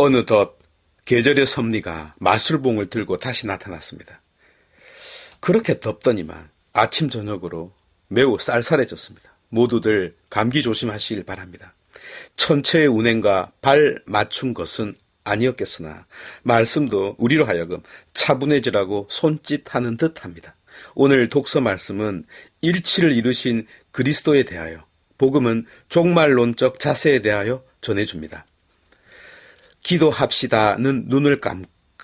어느덧 계절의 섭리가 마술봉을 들고 다시 나타났습니다. 그렇게 덥더니만 아침 저녁으로 매우 쌀쌀해졌습니다. 모두들 감기 조심하시길 바랍니다. 천체의 운행과 발 맞춘 것은 아니었겠으나 말씀도 우리로 하여금 차분해지라고 손짓하는 듯합니다. 오늘 독서 말씀은 일치를 이루신 그리스도에 대하여, 복음은 종말론적 자세에 대하여 전해줍니다. 기도합시다는 눈을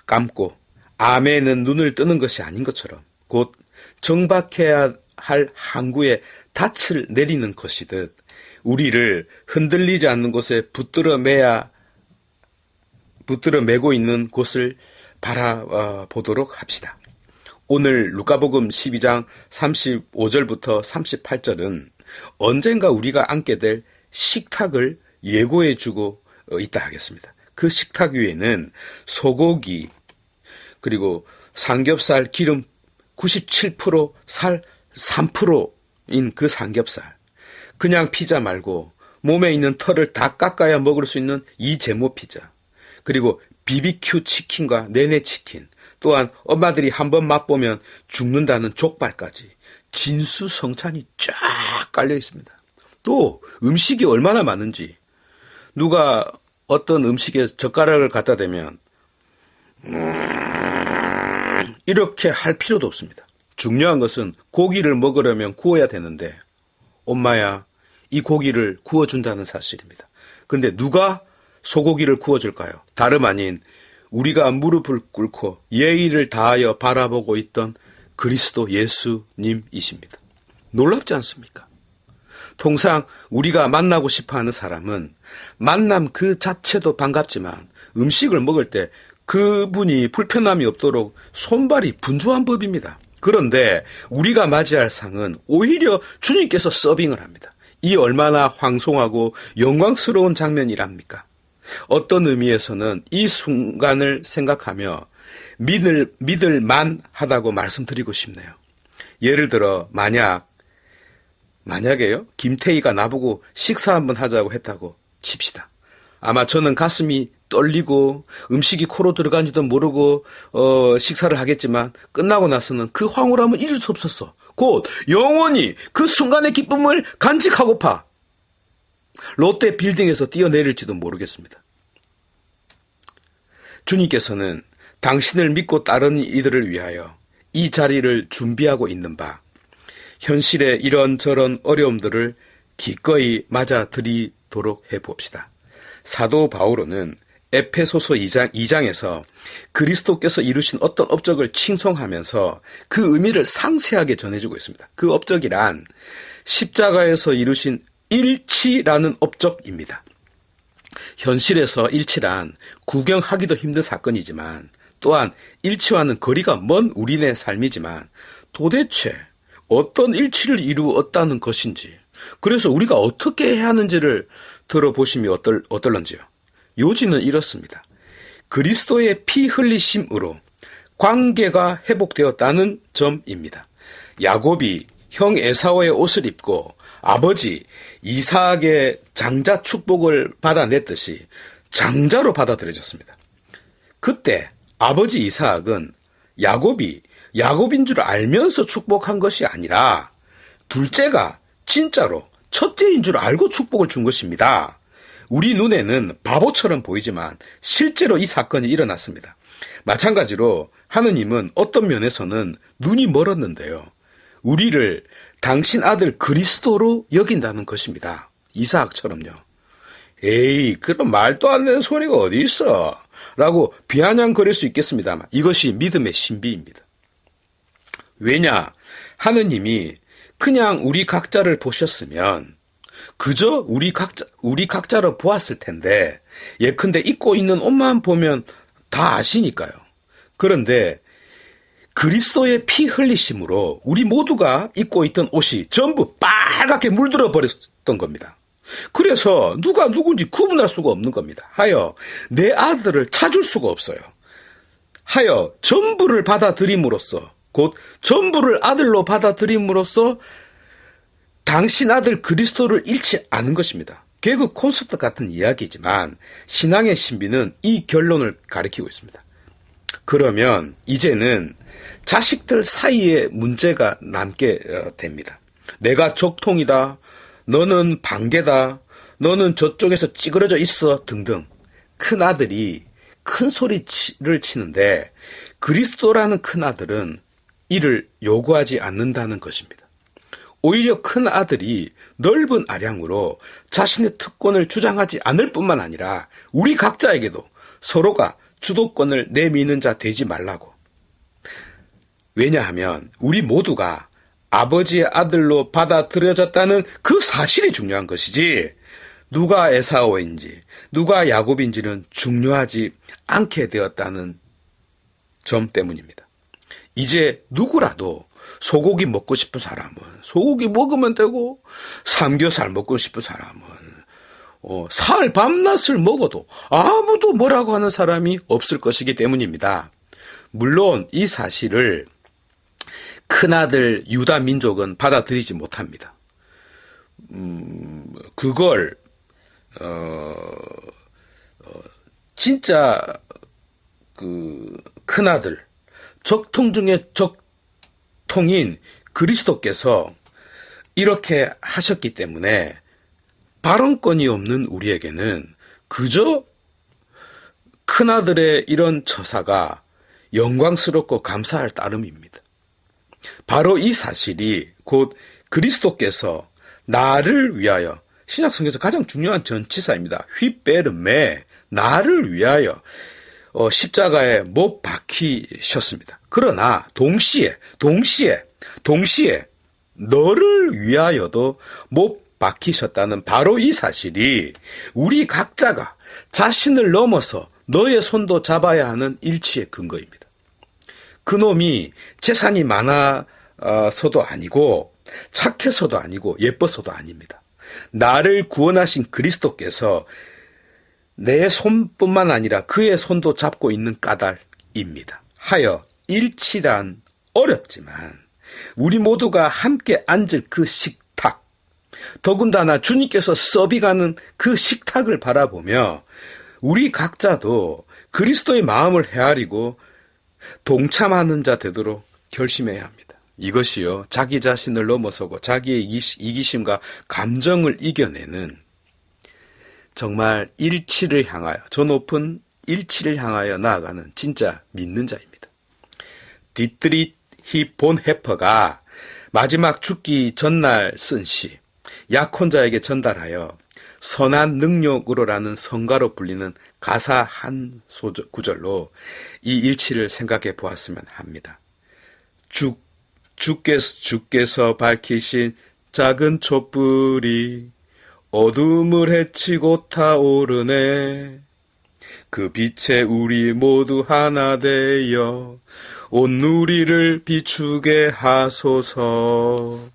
감고 아멘은 눈을 뜨는 것이 아닌 것처럼 곧 정박해야 할 항구에 닻을 내리는 것이듯 우리를 흔들리지 않는 곳에 붙들어 매고 있는 곳을 바라보도록 합시다. 오늘 루카복음 12장 35절부터 38절은 언젠가 우리가 앉게 될 식탁을 예고해주고 있다 하겠습니다. 그 식탁 위에는 소고기, 그리고 삼겹살 기름 97%, 살 3%인 그 삼겹살, 그냥 피자 말고 몸에 있는 털을 다 깎아야 먹을 수 있는 이 제모 피자, 그리고 BBQ 치킨과 네네 치킨, 또한 엄마들이 한번 맛보면 죽는다는 족발까지 진수성찬이 쫙 깔려 있습니다. 또 음식이 얼마나 많은지, 누가 어떤 음식에 젓가락을 갖다 대면 이렇게 할 필요도 없습니다. 중요한 것은 고기를 먹으려면 구워야 되는데 엄마야 이 고기를 구워준다는 사실입니다. 그런데 누가 소고기를 구워줄까요? 다름 아닌 우리가 무릎을 꿇고 예의를 다하여 바라보고 있던 그리스도 예수님이십니다. 놀랍지 않습니까? 통상 우리가 만나고 싶어하는 사람은 만남 그 자체도 반갑지만 음식을 먹을 때 그분이 불편함이 없도록 손발이 분주한 법입니다. 그런데 우리가 맞이할 상은 오히려 주님께서 서빙을 합니다. 이 얼마나 황송하고 영광스러운 장면이랍니까? 어떤 의미에서는 이 순간을 생각하며 믿을만 하다고 말씀드리고 싶네요. 예를 들어 만약에요, 김태희가 나보고 식사 한번 하자고 했다고 칩시다. 아마 저는 가슴이 떨리고 음식이 코로 들어간지도 모르고 식사를 하겠지만 끝나고 나서는 그 황홀함을 잊을 수 없었어. 곧 영원히 그 순간의 기쁨을 간직하고파 롯데 빌딩에서 뛰어내릴지도 모르겠습니다. 주님께서는 당신을 믿고 따르는 이들을 위하여 이 자리를 준비하고 있는 바, 현실의 이런저런 어려움들을 기꺼이 맞아들이도록 해봅시다. 사도 바오로는 에페소서 2장에서 그리스도께서 이루신 어떤 업적을 칭송하면서 그 의미를 상세하게 전해주고 있습니다. 그 업적이란 십자가에서 이루신 일치라는 업적입니다. 현실에서 일치란 구경하기도 힘든 사건이지만 또한 일치와는 거리가 먼 우리네 삶이지만 도대체 어떤 일치를 이루었다는 것인지, 그래서 우리가 어떻게 해야 하는지를 들어보시면 어떨런지요. 요지는 이렇습니다. 그리스도의 피 흘리심으로 관계가 회복되었다는 점입니다. 야곱이 형 에사오의 옷을 입고 아버지 이삭의 장자 축복을 받아냈듯이 장자로 받아들여졌습니다. 그때 아버지 이삭은 야곱인 줄 알면서 축복한 것이 아니라 둘째가 진짜로 첫째인 줄 알고 축복을 준 것입니다. 우리 눈에는 바보처럼 보이지만 실제로 이 사건이 일어났습니다. 마찬가지로 하느님은 어떤 면에서는 눈이 멀었는데요, 우리를 당신 아들 그리스도로 여긴다는 것입니다. 이삭처럼요. 에이, 그런 말도 안 되는 소리가 어디 있어? 라고 비아냥거릴 수 있겠습니다만 이것이 믿음의 신비입니다. 왜냐? 하느님이 그냥 우리 각자를 보셨으면 그저 우리 각자로 보았을 텐데, 예컨대 입고 있는 옷만 보면 다 아시니까요. 그런데 그리스도의 피 흘리심으로 우리 모두가 입고 있던 옷이 전부 빨갛게 물들어 버렸던 겁니다. 그래서 누가 누군지 구분할 수가 없는 겁니다. 하여 내 아들을 찾을 수가 없어요. 하여 전부를 받아들임으로써, 곧 전부를 아들로 받아들임으로써 당신 아들 그리스도를 잃지 않은 것입니다. 개그 콘서트 같은 이야기지만 신앙의 신비는 이 결론을 가리키고 있습니다. 그러면 이제는 자식들 사이에 문제가 남게 됩니다. 내가 적통이다, 너는 반개다, 너는 저쪽에서 찌그러져 있어 등등 큰아들이 큰 소리를 치는데 그리스도라는 큰아들은 이를 요구하지 않는다는 것입니다. 오히려 큰아들이 넓은 아량으로 자신의 특권을 주장하지 않을 뿐만 아니라 우리 각자에게도 서로가 주도권을 내미는 자 되지 말라고. 왜냐하면 우리 모두가 아버지의 아들로 받아들여졌다는 그 사실이 중요한 것이지 누가 에사오인지 누가 야곱인지는 중요하지 않게 되었다는 점 때문입니다. 이제 누구라도 소고기 먹고 싶은 사람은 소고기 먹으면 되고 삼겹살 먹고 싶은 사람은 사흘 밤낮을 먹어도 아무도 뭐라고 하는 사람이 없을 것이기 때문입니다. 물론 이 사실을 큰아들 유다 민족은 받아들이지 못합니다. 그걸 진짜 그 큰아들 적통 중에 적통인 그리스도께서 이렇게 하셨기 때문에 발언권이 없는 우리에게는 그저 큰아들의 이런 처사가 영광스럽고 감사할 따름입니다. 바로 이 사실이 곧 그리스도께서 나를 위하여, 신약성경에서 가장 중요한 전치사입니다. 휘베르메, 나를 위하여 십자가에 못 박히셨습니다. 그러나 동시에 너를 위하여도 못 박히셨다는 바로 이 사실이 우리 각자가 자신을 넘어서 너의 손도 잡아야 하는 일치의 근거입니다. 그놈이 재산이 많아서도 아니고 착해서도 아니고 예뻐서도 아닙니다. 나를 구원하신 그리스도께서 내 손뿐만 아니라 그의 손도 잡고 있는 까닭입니다. 하여 일치란 어렵지만 우리 모두가 함께 앉을 그 식탁, 더군다나 주님께서 서빙하는 그 식탁을 바라보며 우리 각자도 그리스도의 마음을 헤아리고 동참하는 자 되도록 결심해야 합니다. 이것이요, 자기 자신을 넘어서고 자기의 이기심과 감정을 이겨내는 정말 일치를 향하여, 저 높은 일치를 향하여 나아가는 진짜 믿는 자입니다. 디트리히 본헤퍼가 마지막 죽기 전날 쓴 시, 약혼자에게 전달하여 선한 능력으로라는 성가로 불리는 가사 한 구절로 이 일치를 생각해 보았으면 합니다. 주께서 밝히신 작은 촛불이 어둠을 헤치고 타오르네. 그 빛에 우리 모두 하나 되어 온 누리를 비추게 하소서.